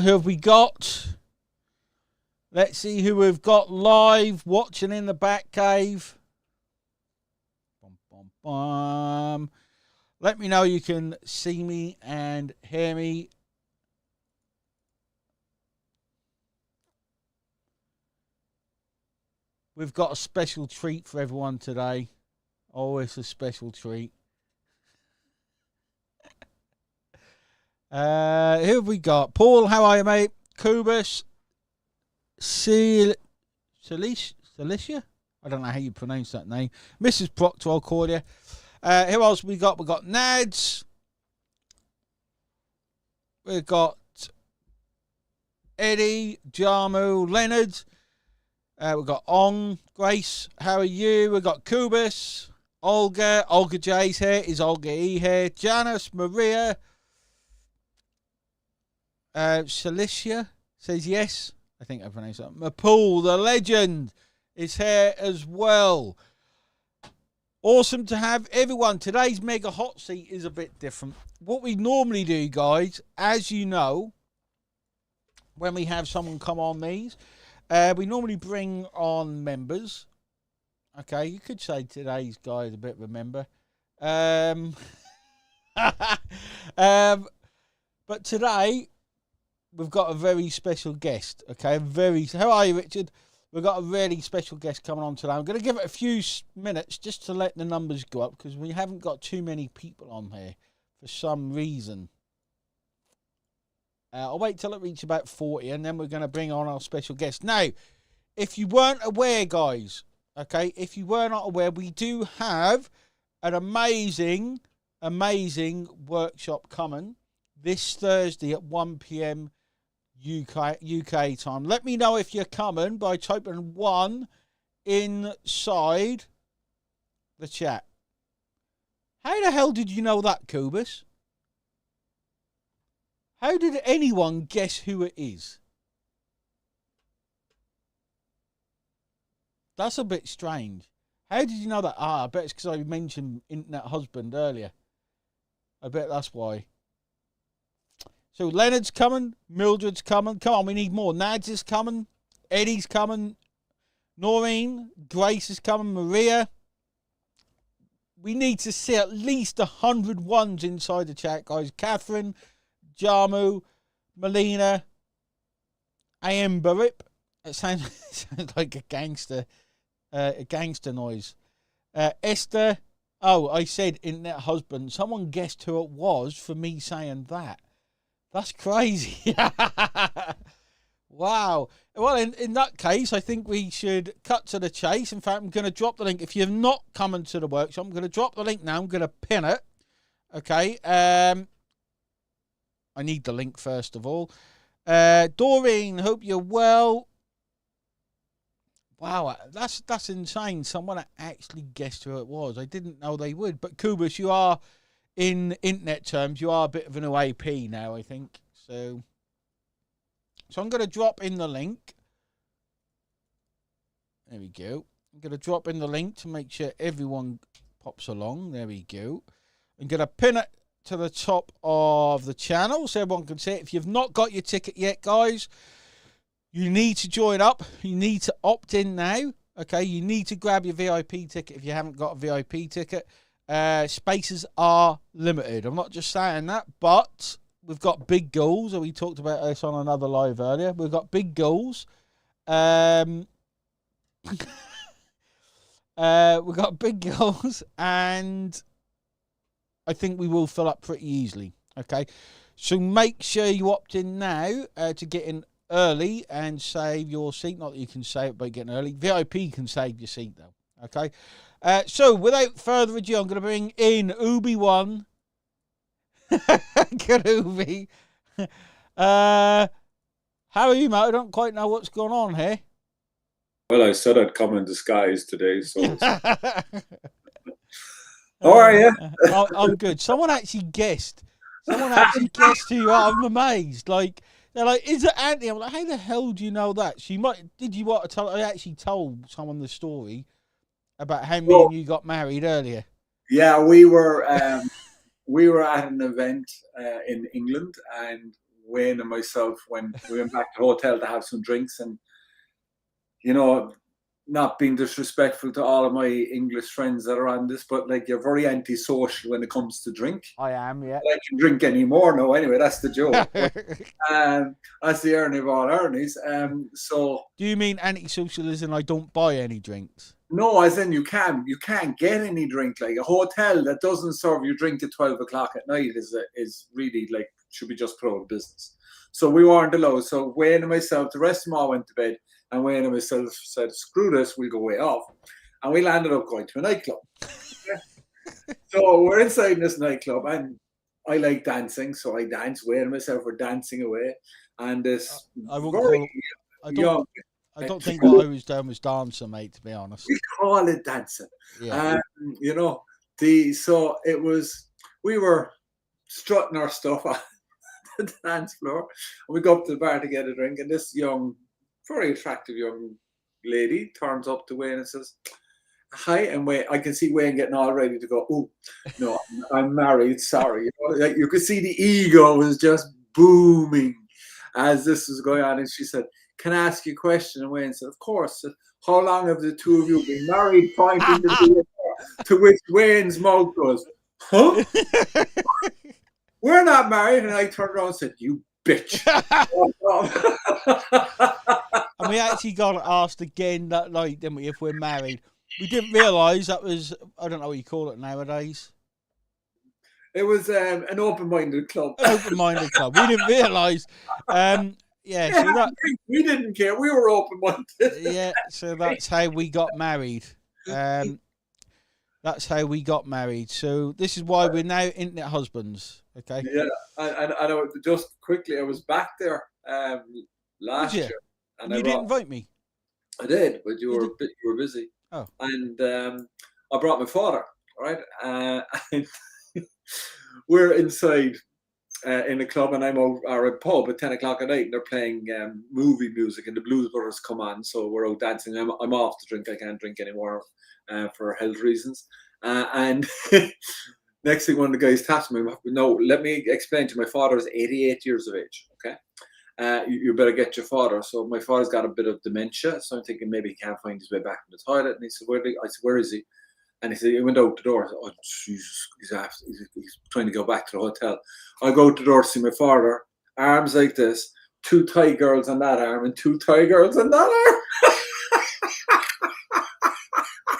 Who have we got? Let's see who we've got live watching in the back cave. Bum, bum, bum. Let me know you can see me and hear me. We've got a special treat for everyone today. Oh, it's a special treat. Who have we got? Paul, how are you, mate? Kubus, Celicia? I don't know how you pronounce that name. Mrs. Proctor, I'll call you. Who else we got? We've got Nads. We've got Eddie, Jarmu, Leonard. We've got Ong, Grace. How are you? We've got Kubus, Olga. Olga J's here. Is Olga E here? Janice, Maria. Celicia says yes. I think I pronounced that. Mapul, the legend, is here as well. Awesome to have everyone. Today's Mega Hot Seat is a bit different. What we normally do, guys, as you know, when we have someone come on these, we normally bring on members. Okay, you could say today's guy is a bit of a member. But today, we've got a very special guest. Okay, how are you, Richard? We've got a really special guest coming on today. I'm going to give it a few minutes just to let the numbers go up because we haven't got too many people on here for some reason. I'll wait till it reaches about 40 and then we're going to bring on our special guest. Now, if you weren't aware, guys, okay, if you were not aware, we do have an amazing workshop coming this Thursday at 1 p.m. UK time. Let me know if you're coming by typing 1 inside the chat. How the hell did you know that, Kubus? How did anyone guess who it is? That's a bit strange. How did you know that? I bet it's because I mentioned Internet Husband earlier. I bet that's why. So Leonard's coming, Mildred's coming. Come on, we need more. Nads is coming, Eddie's coming, Noreen, Grace is coming, Maria. We need to see at least 100 ones inside the chat, guys. Catherine, Jarmu, Melina, A.M. Barip. It sounds like a gangster noise. Esther. Oh, I said Internet Husband. Someone guessed who it was for me saying that. That's crazy. Wow. Well, in that case, I think we should cut to the chase. In fact, I'm going to drop the link. If you're not coming to the workshop, I'm going to drop the link now. I'm going to pin it. Okay. I need the link first of all. Doreen, hope you're well. Wow, that's insane. Someone actually guessed who it was. I didn't know they would. But Kubus, you are... in internet terms, you are a bit of an OAP now, I think. So I'm going to drop in the link. There we go. I'm going to drop in the link to make sure everyone pops along. There we go. I'm going to pin it to the top of the channel so everyone can see it. If you've not got your ticket yet, guys, you need to join up. You need to opt in now. Okay, you need to grab your VIP ticket if you haven't got a VIP ticket. Spaces are limited. I'm not just saying that, but we've got big goals. We talked about this on another live earlier. We've got big goals. We've got big goals, and I think we will fill up pretty easily. Okay, so make sure you opt in now to get in early and save your seat. Not that you can save it by getting early. VIP can save your seat though. Okay. So, without further ado, I'm going to bring in Ubi1. Good Ubi. How are you, mate? I don't quite know what's going on here. Well, I said I'd come in disguise today, so... How are you? I'm good. Someone actually guessed. Someone actually guessed who you are. I'm amazed. Like, they're like, is it Anthony? I'm like, how the hell do you know that? Did you want to tell? I actually told someone the story about how me and you got married earlier. Yeah, we were at an event in England, and Wayne and myself when we went back to the hotel to have some drinks, and you know, not being disrespectful to all of my English friends that are on this, but like you're very antisocial when it comes to drink. I am, yeah. I can drink anymore now. Anyway, that's the joke. That's the irony of all ironies. So, do you mean antisocial as in I don't buy any drinks? No, as in you can't get any drink. Like a hotel that doesn't serve you drink at 12 o'clock at night is really like should be just put out of business. So we weren't allowed. So Wayne and myself, the rest of them all went to bed, and Wayne and myself said, "Screw this, we'll go way off," and we landed up going to a nightclub. So we're inside this nightclub, and I like dancing, so I dance. Wayne and myself were dancing away, and this I don't think what I was doing was dancing, mate, to be honest. We call it dancing. Yeah. You know, so it was, we were strutting our stuff on the dance floor, and we go up to the bar to get a drink, and this young, very attractive young lady turns up to Wayne and says, "Hi," and Wayne, I can see Wayne getting all ready to go, "Oh, no, I'm married, sorry." You could see the ego was just booming as this was going on, and she said, "Can I ask you a question?" And Wayne said, "Of course." "How long have the two of you been married?" Pointing to which Wayne's mouth goes, "Huh? We're not married." And I turned around and said, "You bitch." And we actually got asked again that night, didn't we, if we're married. We didn't realise that was, I don't know what you call it nowadays. It was an open-minded club. An open-minded club. We didn't realise. Yeah, so that, we didn't care. We were open-minded. Yeah, so that's how we got married. That's how we got married. So this is why we're now internet husbands. Okay. Yeah, and I just quickly, I was back there last year, and you didn't invite me. I did, but you were busy. Oh. And I brought my father. Right, and we're inside. In a club, and I'm out or a pub at 10 o'clock at night, and they're playing movie music, and the Blues Brothers come on, so we're out dancing. I'm off to drink. I can't drink anymore for health reasons. And next thing, one of the guys taps me. No, let me explain to you. My father is 88 years of age. Okay, you better get your father. So my father's got a bit of dementia, so I'm thinking maybe he can't find his way back to the toilet. And he said, I said, "Where is he?" And he said, he went out the door. I said, "Oh, Jesus, he's trying to go back to the hotel." I go to the door to see my father, arms like this, 2 Thai girls on that arm and 2 Thai girls on that arm.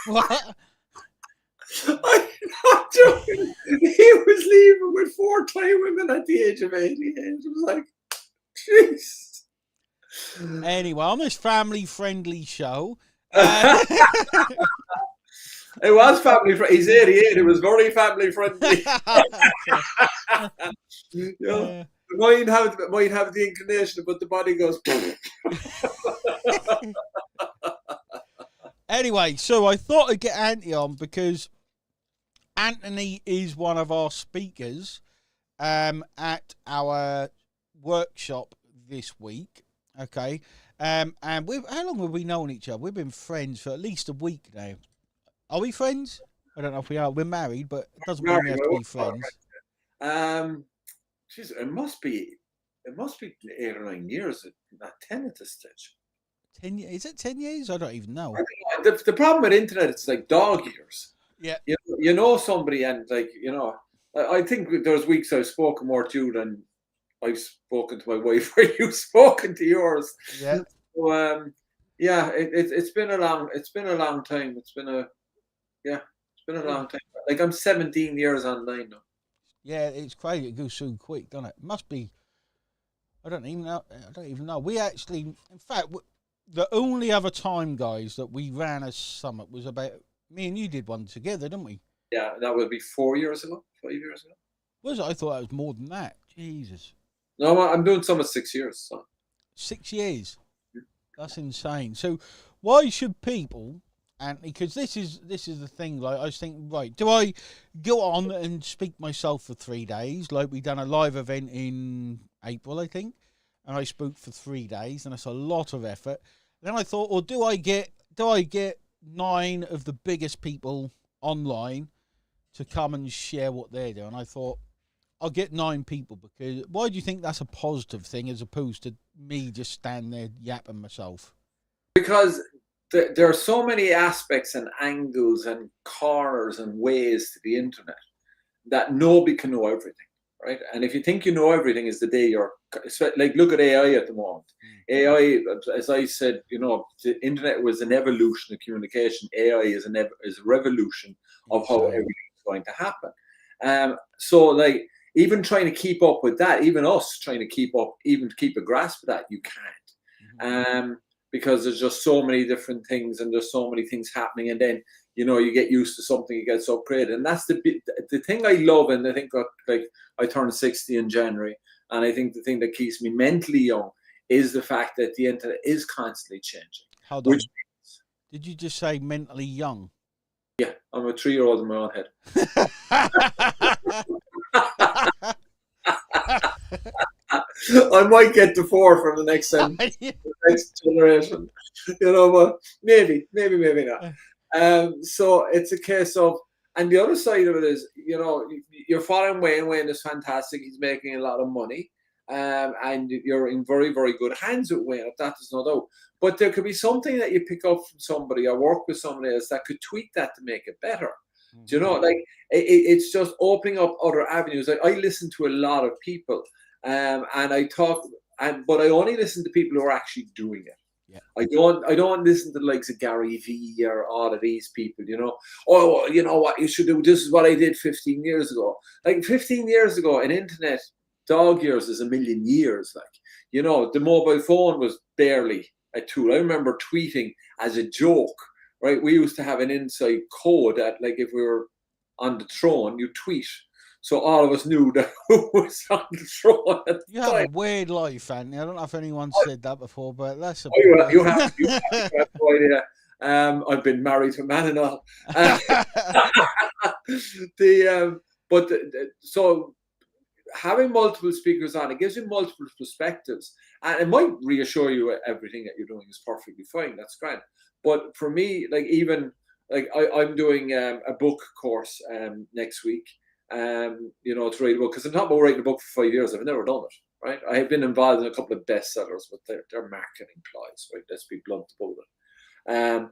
What? I'm not joking. He was leaving with 4 Thai women at the age of 88. It was like, jeez. Anyway, on this family-friendly show. It was family friendly. He's 88. It was very family friendly. Might have the inclination, but the body goes. Anyway, so I thought I'd get Anthony on because Anthony is one of our speakers at our workshop this week. Okay, and how long have we known each other? We've been friends for at least a week now. Are we friends? I don't know if we are. We're married, but it doesn't mean we have to be friends. Geez, it must be 8 or 9 years, not 10 at this stage. 10 years? Is it 10 years? I don't even know. The problem with internet, it's like dog years. Yeah. You know somebody, and like, I think there's weeks I've spoken more to you than I've spoken to my wife, or you've spoken to yours. Yeah. So, it's been a long time. It's been a long time. Like I'm 17 years online now. Yeah, it's crazy. It goes so quick, doesn't it? It must be. I don't even know. We actually, in fact, the only other time, guys, that we ran a summit was about me and you did one together, didn't we? Yeah, that would be 4 years ago, 5 years ago. Was it? I thought that was more than that. Jesus. No, I'm doing summit 6 years. So. 6 years. That's insane. So, why should people? And because this is the thing, like I was thinking, right, do I go on and speak myself for 3 days? Like we done a live event in April, I think, and I spoke for 3 days, and that's a lot of effort. Then I thought, or do I get 9 of the biggest people online to come and share what they're doing? I thought, I'll get 9 people, because why do you think that's a positive thing as opposed to me just standing there yapping myself? Because there are so many aspects and angles and corners and ways to the internet that nobody can know everything, right? And if you think you know everything, is the day you're like, look at AI at the moment. AI, as I said, the internet was an evolution of communication. AI is a revolution of how everything's going to happen. So like, even trying to keep up with that, even us trying to keep up, even to keep a grasp of that, you can't. Because there's just so many different things, and there's so many things happening, and then you get used to something, you get so upgraded, and that's the thing I love. And I think like I turned 60 in January, and I think the thing that keeps me mentally young is the fact that the internet is constantly changing. Hold on. Did you just say mentally young? Yeah, I'm a 3-year-old in my own head. I might get to 4 for the next next generation, but maybe not. So it's a case of, and the other side of it is, you're following Wayne. Wayne is fantastic. He's making a lot of money, and you're in very, very good hands with Wayne. That is no doubt. But there could be something that you pick up from somebody or work with somebody else that could tweak that to make it better. Do you know? Like it's just opening up other avenues. I listen to a lot of people. And I talk, but I only listen to people who are actually doing it. Yeah. I don't listen to the likes of Gary Vee or all of these people. Oh, you know what you should do? This is what I did 15 years ago. Like 15 years ago, in internet, dog years is a million years. Like the mobile phone was barely a tool. I remember tweeting as a joke. Right, we used to have an inside code that, like, if we were on the throne, you tweet. So all of us knew that who was on the throne at the time. have a weird life, Anthony. I don't know if anyone said that before, but that's a you have no idea. I've been married to a man and all. So having multiple speakers on, it gives you multiple perspectives, and it might reassure you everything that you're doing is perfectly fine. That's great. But for me, like, even like I'm doing a book course next week. To write a book, because I'm not about writing a book for 5 years. I've never done it, right? I have been involved in a couple of bestsellers, but they're marketing ploys, right? Let's be blunt about it.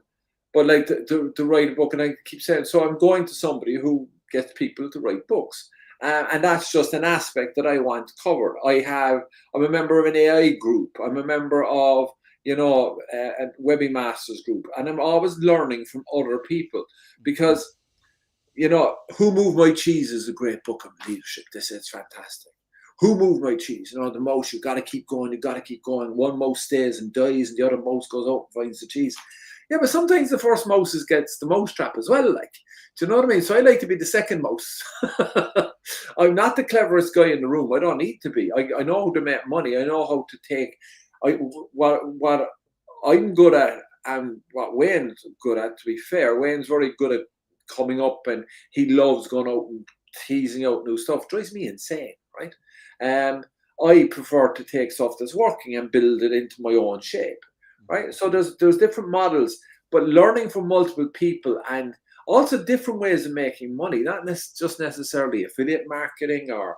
But like to write a book, and I keep saying, so I'm going to somebody who gets people to write books, and that's just an aspect that I want covered. I'm a member of an AI group. I'm a member of a Webby Masters group, and I'm always learning from other people, because Who Moved My Cheese is a great book on leadership. It's fantastic. Who Moved My Cheese? The mouse, you got to keep going. You got to keep going. One mouse stays and dies, and the other mouse goes out and finds the cheese. Yeah, but sometimes the first mouse gets the mouse trap as well. Like, do you know what I mean? So I like to be the second mouse. I'm not the cleverest guy in the room. I don't need to be. I know how to make money. I know how to take what I'm good at, and what Wayne's good at. To be fair, Wayne's very good at coming up, and he loves going out and teasing out new stuff. Drives me insane, right? I prefer to take stuff that's working and build it into my own shape, right? So there's different models, but learning from multiple people, and also different ways of making money, not just necessarily affiliate marketing or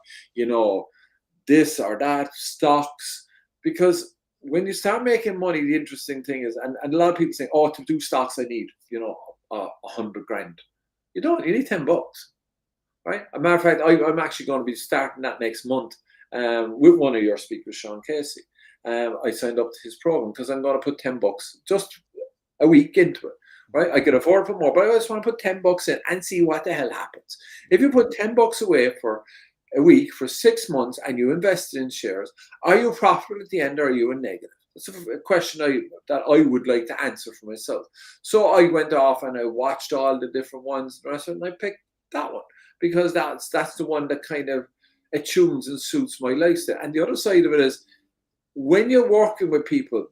this or that, stocks. Because when you start making money, the interesting thing is, and a lot of people say, oh, to do stocks I need $100,000. You don't. You need $10, right? As a matter of fact, I'm actually going to be starting that next month with one of your speakers, Sean Casey. I signed up to his program because I'm going to put $10 just a week into it, right? I can afford to put more, but I just want to put $10 in and see what the hell happens. If you put $10 away for a week for 6 months and you invest in shares, are you profitable at the end, or are you in negative? It's a question that I would like to answer for myself. So I went off and I watched all the different ones, and I picked that one because that's the one that kind of attunes and suits my lifestyle. And the other side of it is, when you're working with people,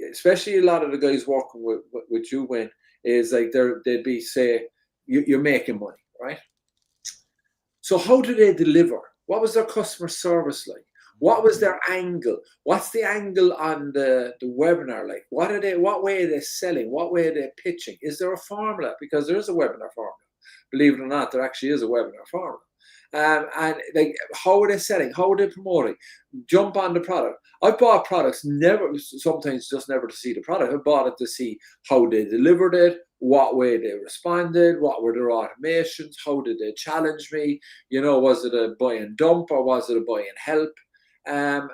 especially a lot of the guys working with you, Wayne, is like they'd be say you're making money, right? So how do they deliver? What was their customer service like? What was their angle? What's the angle on the webinar like? What way are they selling? What way are they pitching? Is there a formula? Because there is a webinar formula. Believe it or not, there actually is a webinar formula. And like, how are they selling? How are they promoting? Jump on the product. I bought products sometimes just never to see the product. I bought it to see how they delivered it, what way they responded, what were their automations, how did they challenge me? Was it a buy and dump or was it a buy and help? And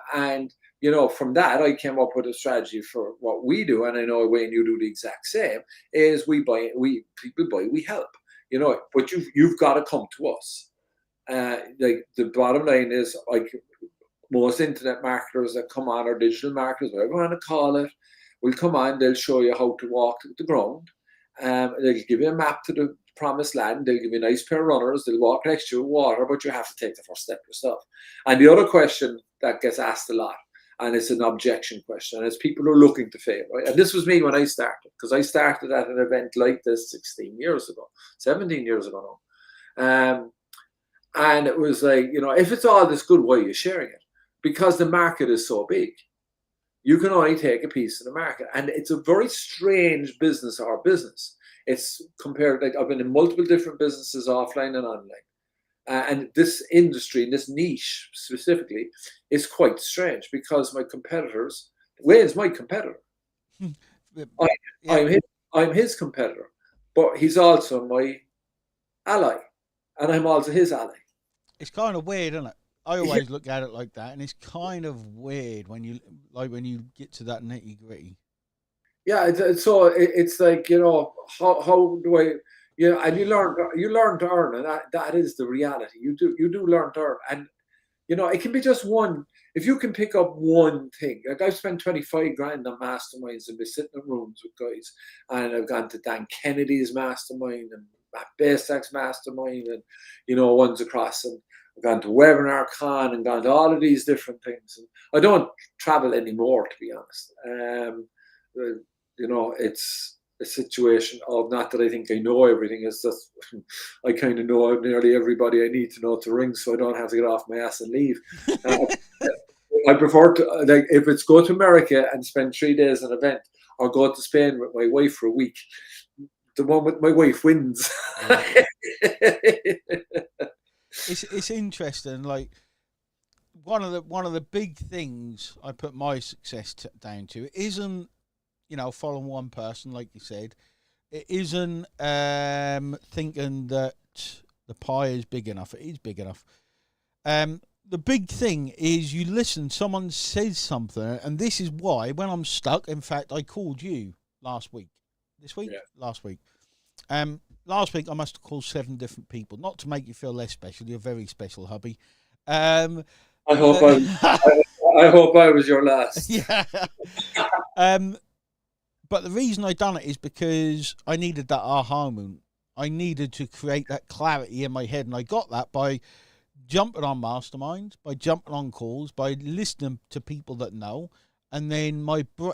from that, I came up with a strategy for what we do, and I know, Wayne, you do the exact same. Is people buy, we help. But you've got to come to us. Like, the bottom line is, like, most internet marketers that come on, or digital marketers, whatever you want to call it, will come on. They'll show you how to walk the ground. They'll give you a map to the promised land. They'll give you a nice pair of runners. They'll walk next to you with water, but you have to take the first step yourself. And the other question that gets asked a lot, and it's an objection question, and it's people who are looking to fail, right? And this was me when I started, because I started at an event like this 17 years ago now. And it was like, if it's all this good, why are you sharing it? Because the market is so big. You can only take a piece of the market. And it's a very strange business, our business. It's compared, like, I've been in multiple different businesses, offline and online. And this industry, this niche specifically, is quite strange, because my competitors, Wayne's my competitor. I'm his competitor, but he's also my ally, and I'm also his ally. It's kind of weird, isn't it? I always look at it like that, and it's kind of weird when you get to that nitty gritty. Yeah, it's like, how do I, and you learn to earn, and that is the reality. You do learn to earn, and it can be just one. If you can pick up one thing, like, I've spent 25 grand on masterminds and been sitting in rooms with guys, and I've gone to Dan Kennedy's mastermind and Matt Basak's mastermind, and ones across, and I've gone to Webinar Con and gone to all of these different things. And I don't travel anymore, to be honest. It's a situation of, not that I think I know everything, it's just I kind of know nearly everybody I need to know to ring, so I don't have to get off my ass and leave. I prefer to, like, if it's go to America and spend 3 days at an event, or go to Spain with my wife for a week, the one with my wife wins. It's interesting. Like, one of the big things I put my success down to isn't following one person, like you said. It isn't thinking that the pie is big enough. It is big enough. The big thing is you listen. Someone says something, and this is why when I'm stuck. In fact, I called you last week. This week, last week. Last week I must have called 7 different people. Not to make you feel less special. You're very special, hubby. I hope I was your last. Yeah. But the reason I done it is because I needed that aha moment. I needed to create that clarity in my head, and I got that by jumping on masterminds, by jumping on calls, by listening to people that know. And then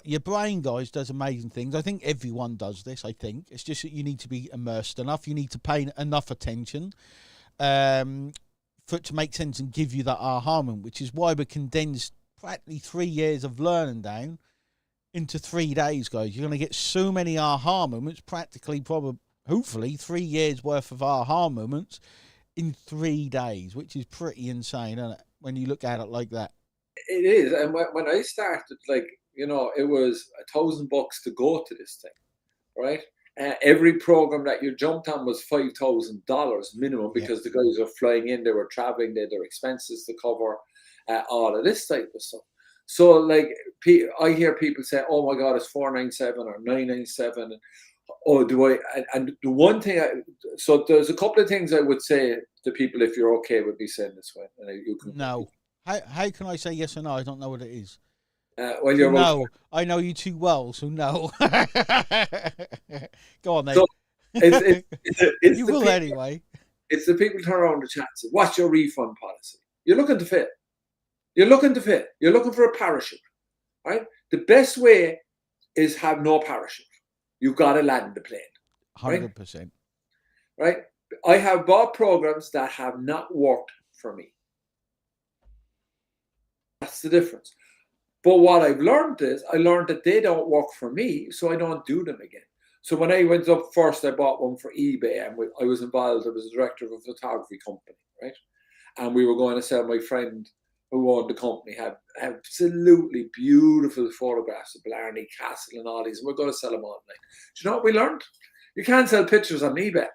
your brain, guys, does amazing things. I think everyone does this, I think. It's just that you need to be immersed enough. You need to pay enough attention for it to make sense and give you that aha moment, which is why we condensed practically 3 years of learning down into 3 days, guys. You're going to get so many aha moments, practically, hopefully 3 years worth of aha moments in 3 days, which is pretty insane, isn't it, when you look at it like that? It is. And when I started, like, it was $1,000 to go to this thing, right? Every program that you jumped on was $5,000 minimum, because the guys were flying in, they were traveling, they had their expenses to cover, all of this type of stuff. So, like, I hear people say, "Oh my God, it's $497 or $997." Oh, do I? And the one thing, so there's a couple of things I would say to people, if you're okay with me saying this way. And you can. No. How can I say yes or no? I don't know what it is. Well, you're no. I know you too well, so no. Go on, mate. So it's you will people, anyway. It's the people turn around the chat and say, "What's your refund policy?" You're looking to fit. You're looking to fit. You're looking for a parachute, right? The best way is have no parachute. You've got to land the plane. 100%. Right? I have bought programs that have not worked for me. That's the difference. But what I've learned is, I learned that they don't work for me, so I don't do them again. So when I went up first, I bought one for eBay, and I was involved. I was the director of a photography company, right? and we were going to sell. My friend who owned the company had absolutely beautiful photographs of Blarney Castle and all these, and we're going to sell them online. Do you know what we learned? You can't sell pictures on eBay.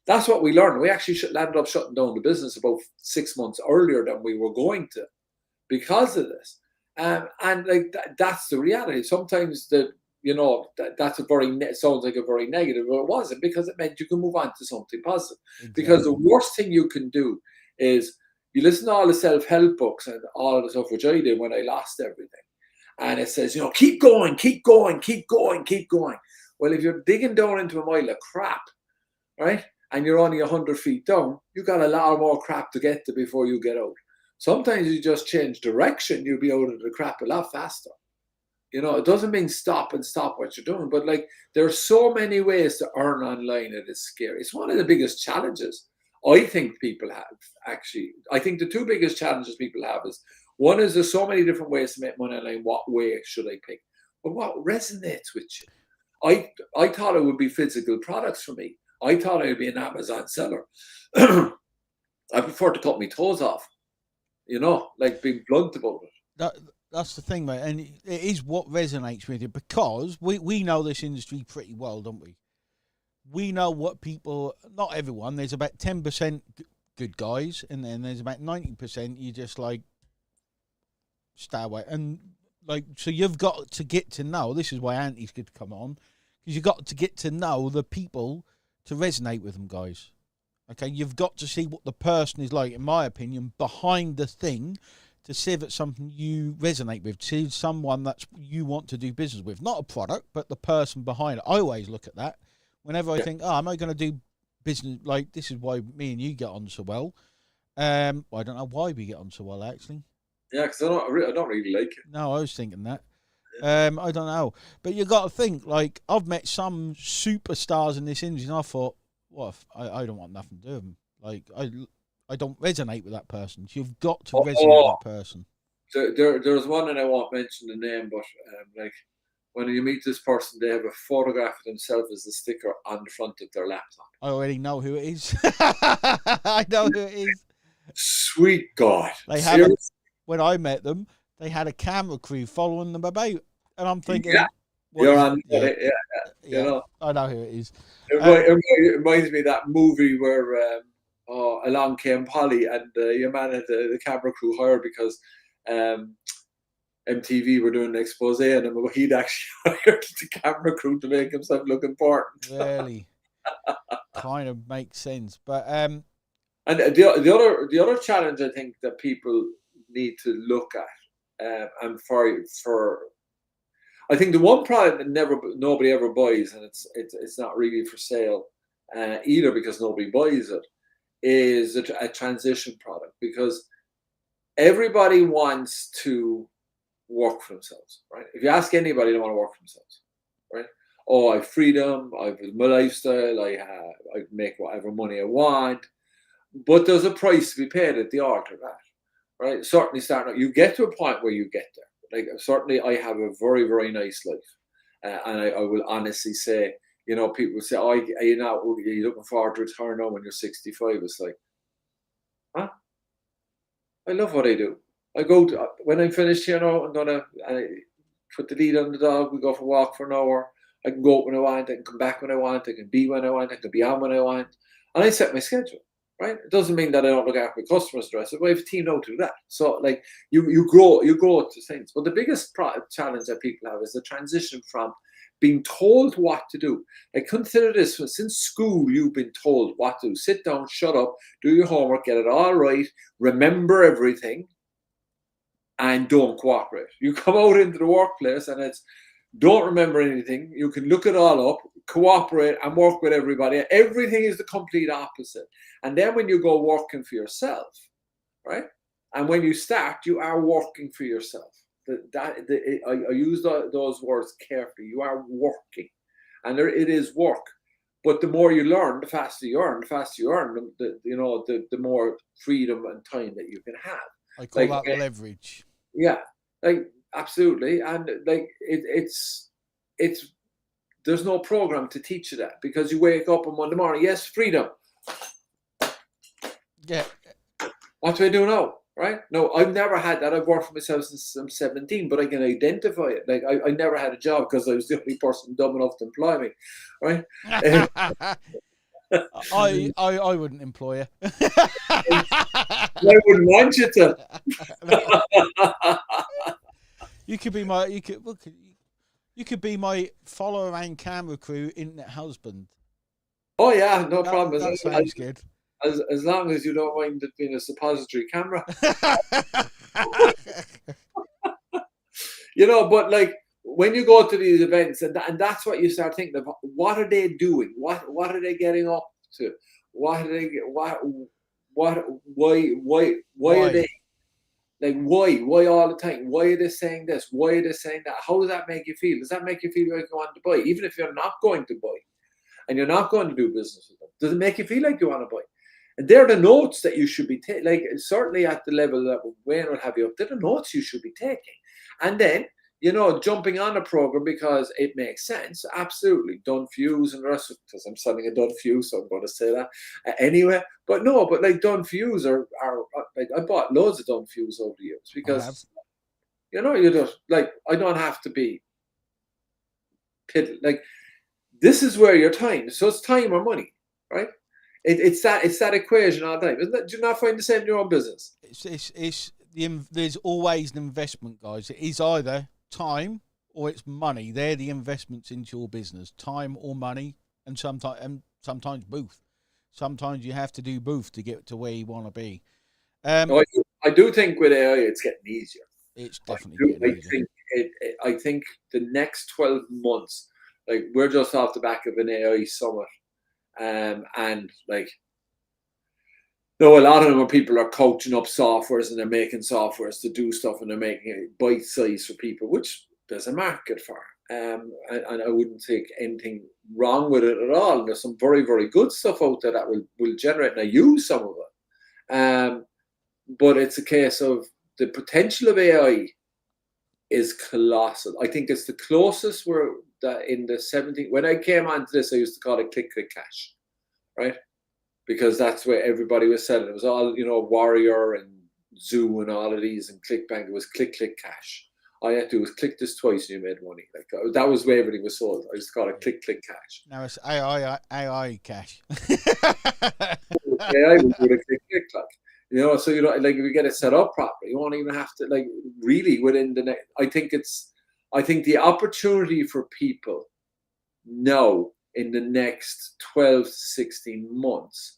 That's what we learned. We actually ended up shutting down the business about 6 months earlier than we were going to because of this. And like that's the reality. Sometimes that's sounds like a very negative, but it wasn't, because it meant you can move on to something positive. Exactly. Because the worst thing you can do is you listen to all the self-help books and all of the stuff, which I did when I lost everything. And it says, keep going, keep going, keep going, keep going. Well, if you're digging down into a mile of crap, right, and you're only 100 feet down, you got a lot more crap to get to before you get out. Sometimes you just change direction, you'll be out of the crap a lot faster. It doesn't mean stop what you're doing, but like there are so many ways to earn online. It is scary. It's one of the biggest challenges I think people have, actually. I think the two biggest challenges people have is, one is there's so many different ways to make money online. What way should I pick? But what resonates with you? I thought it would be physical products for me. I thought I would be an Amazon seller. I prefer to cut my toes off, like being blunt about it. That's the thing, mate. And it is what resonates with you, because we know this industry pretty well, don't we? We know what people, not everyone, there's about 10% good guys, and then there's about 90% you just like stay away. And like, so you've got to get to know, this is why Anti's good to come on, because you've got to get to know the people to resonate with them, guys. Okay, you've got to see what the person is like, in my opinion, behind the thing, to see if it's something you resonate with, see someone that you want to do business with. Not a product, but the person behind it. I always look at that. Whenever I think, am I going to do business? Like, this is why me and you get on so well. I don't know why we get on so well, actually. Yeah, because I don't really like it. No, I was thinking that. I don't know. But you got to think, like, I've met some superstars in this industry, and I thought, I don't want nothing to do with them. Like, I don't resonate with that person. You've got to resonate with that person. There's one, and I won't mention the name, but like, when you meet this person, they have a photograph of themselves as a sticker on the front of their laptop. I already know who it is. I know who it is. Sweet God. When I met them, they had a camera crew following them about. And I'm thinking... Yeah, you're on it. Yeah. I know who it is. It reminds me of that movie where along came Polly, and your man had the camera crew hired because... MTV were doing an expose on him, but he'd actually hired the camera crew to make himself look important. Really, kind of makes sense. But and the other challenge I think that people need to look at, and for I think the one product that nobody ever buys, and it's not really for sale either, because nobody buys it, is a transition product, because everybody wants to work for themselves, right? If you ask anybody, they want to work for themselves, right? I have freedom, I have my lifestyle, I make whatever money I want, but there's a price to be paid at the altar of that, right? Certainly starting out, you get to a point where you get there. Like, certainly I have a very, very nice life, and I will honestly say, people say, you're looking forward to retire now when you're 65. It's like, huh? I love what I do. I go to, when I'm finished, I'm gonna put the lead on the dog. We go for a walk for an hour. I can go out when I want. I can come back when I want. I can be when I want. I can be on when I want. And I set my schedule, right? It doesn't mean that I don't look after my customers' dress, but I have a team now to do that. So, like, you grow to things. But the biggest challenge that people have is the transition from being told what to do. Like, consider this: since school, you've been told what to do. Sit down, shut up, do your homework, get it all right, remember everything, and don't cooperate. You come out into the workplace and it's don't remember anything. You can look it all up, cooperate, and work with everybody. Everything is the complete opposite. And then when you go working for yourself, right? And when you start, you are working for yourself. I use those words carefully. You are working, and it is work. But the more you learn, the faster you earn. The faster you earn, the more freedom and time that you can have. I call that leverage. Yeah, like, absolutely. And like, it's there's no program to teach you that, because you wake up on Monday morning, yes, freedom. Yeah. What do I do now? Right? No, I've never had that. I've worked for myself since I'm 17, but I can identify it. Like I never had a job because I was the only person dumb enough to employ me. Right? I wouldn't employ her. I wouldn't want you to. You could be my follower and camera crew internet husband. Oh yeah, no problem. That sounds good. As long as you don't mind it being a suppository camera. But like when you go to these events, and that's what you start thinking of, what are they doing? What are they getting up to? What are they? What? Why are they? Like why all the time? Why are they saying this? Why are they saying that? How does that make you feel? Does that make you feel like you want to buy, even if you're not going to buy, and you're not going to do business with them? Does it make you feel like you want to buy? And they're the notes that you should be taking. Like certainly at the level that Wayne would have you up, they're the notes you should be taking. And then jumping on a program because it makes sense. Absolutely. Done fuse and the rest, because I'm selling a done fuse, so I'm going to say that anyway. But no, but like done fuse are like I bought loads of done fuse over the years because you just like I don't have to be like this is where your time. So it's time or money, right? It's that equation all the time, isn't it? Do you not find the same in your own business? There's always an investment, guys. It is either time or it's money. They're the investments into your business, time or money, and sometimes both. Sometimes you have to do both to get to where you want to be. I do think with AI it's getting easier. It's definitely getting easier. I think the next 12 months, like we're just off the back of an AI summit, and like. No, a lot of them are people are coaching up softwares and they're making softwares to do stuff and they're making it bite size for people, which there's a market for. And I wouldn't think anything wrong with it at all. There's some very, very good stuff out there that will generate, and I use some of it. But it's a case of the potential of AI is colossal. I think it's the closest in the 70s. When I came onto this, I used to call it click, click, cash, right? Because that's where everybody was selling. It was all, Warrior and Zoo and all of these and ClickBank. It was click, click, cash. All you had to do was click this twice and you made money. Like that was where everything was sold. I used to call it click, click, cash. Now it's AI cash. AI will do the click, click, click. So like if you get it set up properly, you won't even have to like really within the next. I think the opportunity for people now in the next 12 to 16 months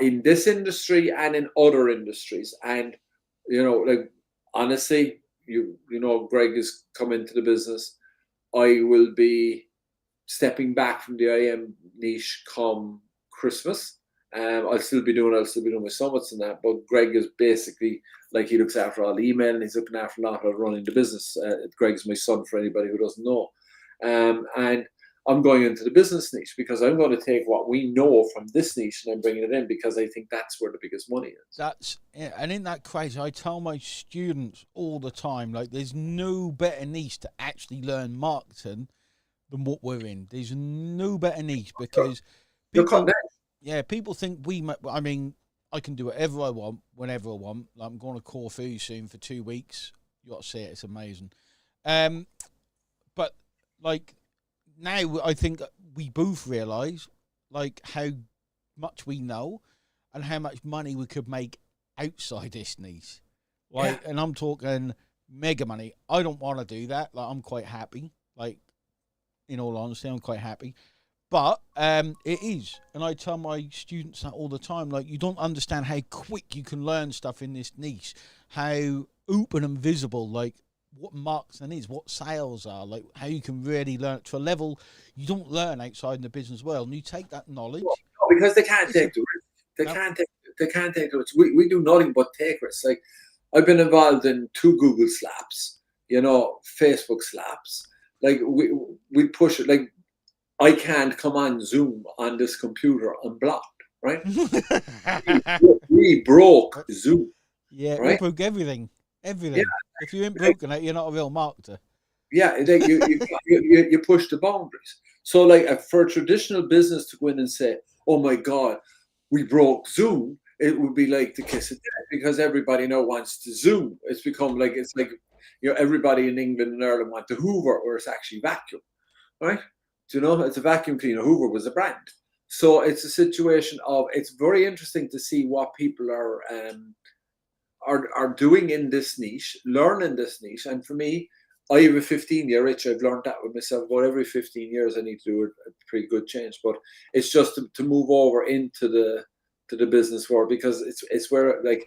in this industry and in other industries. And, like honestly, Greg has come into the business. I will be stepping back from the IM niche come Christmas. I'll still be doing my summits and that, but Greg is basically like he looks after all the email and he's looking after a lot of running the business. Greg's my son for anybody who doesn't know. And I'm going into the business niche because I'm going to take what we know from this niche and I'm bringing it in because I think that's where the biggest money is. And in that crazy, I tell my students all the time, like there's no better niche to actually learn marketing than what we're in. There's no better niche because people think I can do whatever I want, whenever I want. Like I'm going to Corfu soon for 2 weeks. You got to see it; it's amazing. But like now, I think we both realise like how much we know and how much money we could make outside this niche. Like, and I'm talking mega money. I don't want to do that. Like, I'm quite happy. Like, in all honesty, I'm quite happy. But it is, and I tell my students that all the time. Like, you don't understand how quick you can learn stuff in this niche, how open and visible, like what marketing is, what sales are, like how you can really learn it to a level you don't learn outside in the business world. And you take that knowledge because they can't take the risk. They can't take the risk. We do nothing but take risks. Like I've been involved in 2 Google slaps, Facebook slaps. Like we push it. Like I can't come on Zoom on this computer unblocked, right? we broke Zoom. Yeah, right? We broke everything. Everything. Yeah. If you ain't broken it, you're not a real marketer. Yeah, you push the boundaries. So, like for a traditional business to go in and say, "Oh my God, we broke Zoom," it would be like the kiss of death, because everybody now wants to Zoom. It's like everybody in England and Ireland want the Hoover, where it's actually vacuum, right? Do you know, it's a vacuum cleaner. Hoover was a brand. So it's a situation of, it's very interesting to see what people are doing in this niche, learning this niche. And for me, I have a 15-year itch. I've learned that with myself. About every 15 years, I need to do a pretty good change. But it's just to move over into the business world, because it's where, like,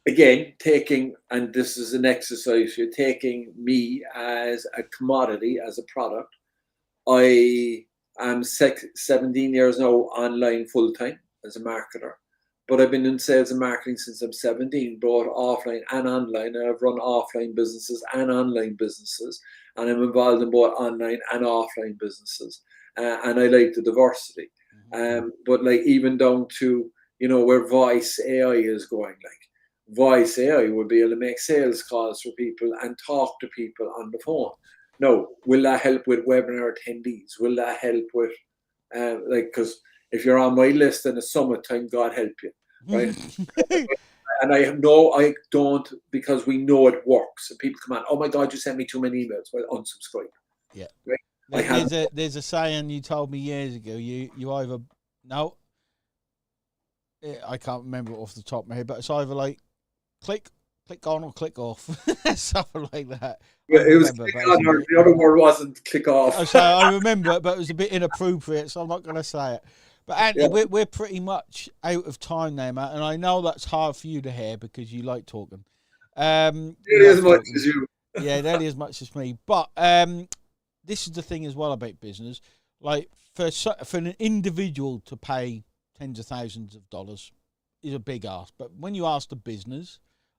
again, and this is an exercise, you're taking me as a commodity, as a product. I am 17 years now online full-time as a marketer. But I've been in sales and marketing since I'm 17, both offline and online. And I've run offline businesses and online businesses. And I'm involved in both online and offline businesses. And I like the diversity. But like, even down to, where voice AI is going, like voice AI would be able to make sales calls for people and talk to people on the phone. No, will that help with webinar attendees? Will that help with, because if you're on my list in the summertime, God help you, right? And I don't, because we know it works. And people come on, oh my God, you sent me too many emails. Well, unsubscribe. Yeah. Right? There's a saying you told me years ago. You either, no, I can't remember it off the top of my head, but it's either like click on or click off, something like that. Yeah, it was click on, or the other word wasn't click off. So I remember it, but it was a bit inappropriate, so I'm not going to say it. But Anthony, we're pretty much out of time now, Matt, and I know that's hard for you to hear because you like talking. Nearly as much as you. Yeah, nearly as much as me. But this is the thing as well about business. Like, for an individual to pay tens of thousands of dollars is a big ask. But when you ask the business,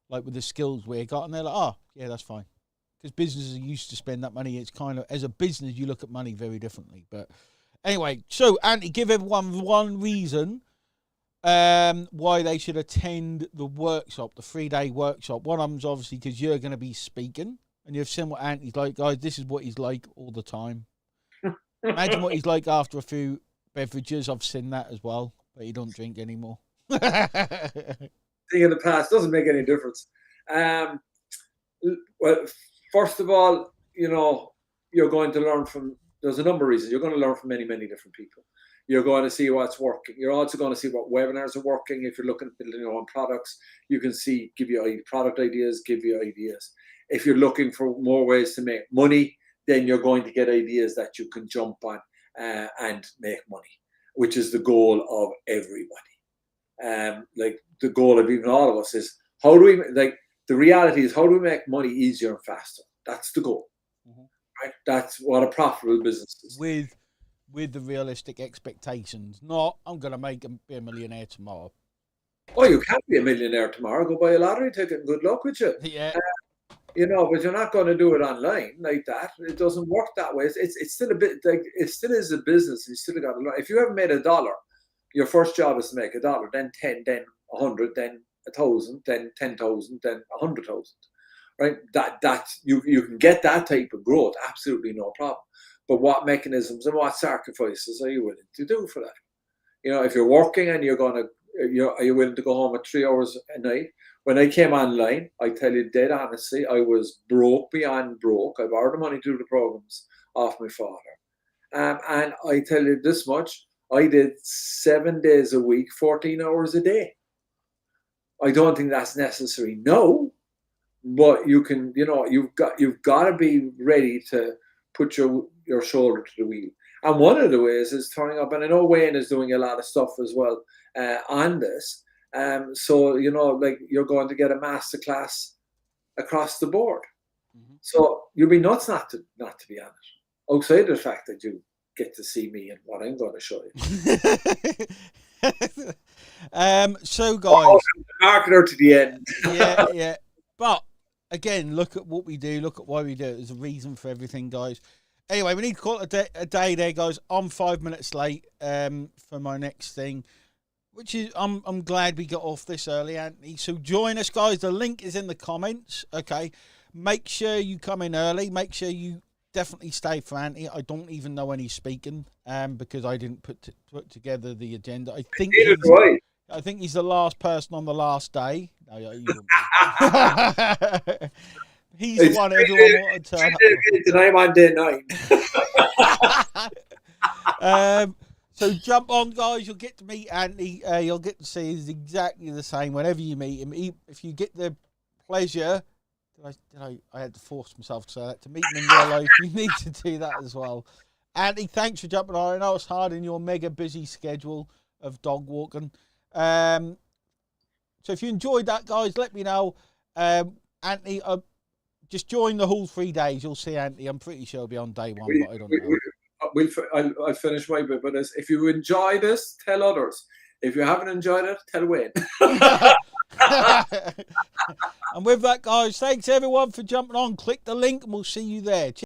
like with the skills we got, and they're like, oh, yeah, that's fine. Because businesses are used to spend that money. It's kind of, as a business, you look at money very differently. But anyway, so, Andy, give everyone one reason why they should attend the workshop, the 3-day workshop. One of them's obviously because you're going to be speaking, and you've seen what Andy's like. Guys, this is what he's like all the time. Imagine what he's like after a few beverages. I've seen that as well, but he don't drink anymore. Thing in the past doesn't make any difference. Well, first of all, you're going to learn from, there's a number of reasons. You're going to learn from many, many different people. You're going to see what's working. You're also going to see what webinars are working. If you're looking at building your own products, you can give you product ideas, give you ideas. If you're looking for more ways to make money, then you're going to get ideas that you can jump on and make money, which is the goal of everybody. Like, the goal of even all of us is, how do we, like, the reality is, how do we make money easier and faster? That's the goal. Right? That's what a profitable business is. With the realistic expectations, not I'm going to be a millionaire tomorrow. Oh, you can't be a millionaire tomorrow. Go buy a lottery ticket and good luck with you. Yeah. But you're not going to do it online like that. It doesn't work that way. It's still a bit like, it still is a business. You still got to learn. If you haven't made $1, your first job is to make $1, then 10, then 100, then 1,000, then 10,000, then 100,000. Right? That you can get that type of growth, absolutely no problem. But what mechanisms and what sacrifices are you willing to do for that? If you're working and are you willing to go home at 3 hours a night? When I came online, I tell you dead honestly, I was broke beyond broke. I borrowed the money to do the programs off my father. And I tell you this much, I did 7 days a week, 14 hours a day. I don't think that's necessary, no, but you can, you've got to be ready to put your shoulder to the wheel. And one of the ways is turning up, and I know Wayne is doing a lot of stuff as well on this. So, like, you're going to get a masterclass across the board. Mm-hmm. So you'll be nuts not to be on it. Outside the fact that you get to see me and what I'm going to show you. So guys, marketer to the end. yeah. But again, look at what we do. Look at why we do it. There's a reason for everything, guys. Anyway, we need to call it a day there, guys. I'm 5 minutes late for my next thing, which is I'm glad we got off this early, Anthony. So join us, guys. The link is in the comments. Okay, make sure you come in early. Make sure you definitely stay for Anthony. I don't even know when he's speaking because I didn't put together the agenda. I think I think he's the last person on the last day. No, you wouldn't be. He's the one everyone wanted to turn up for. Tonight on day 9. So jump on, guys. You'll get to meet Anthony. You'll get to see he's exactly the same whenever you meet him. If you get the pleasure, I had to force myself to say that, to meet him in real life, you need to do that as well. Anthony, thanks for jumping on. I know it's hard in your mega busy schedule of dog walking. So if you enjoyed that, guys, let me know. Anthony, just join the whole 3 days. You'll see Anthony. I'm pretty sure he'll be on day 1, but I don't know. I'll finish my bit, but if you enjoy this, tell others. If you haven't enjoyed it, tell Wayne. And with that, guys, thanks everyone for jumping on. Click the link and we'll see you there.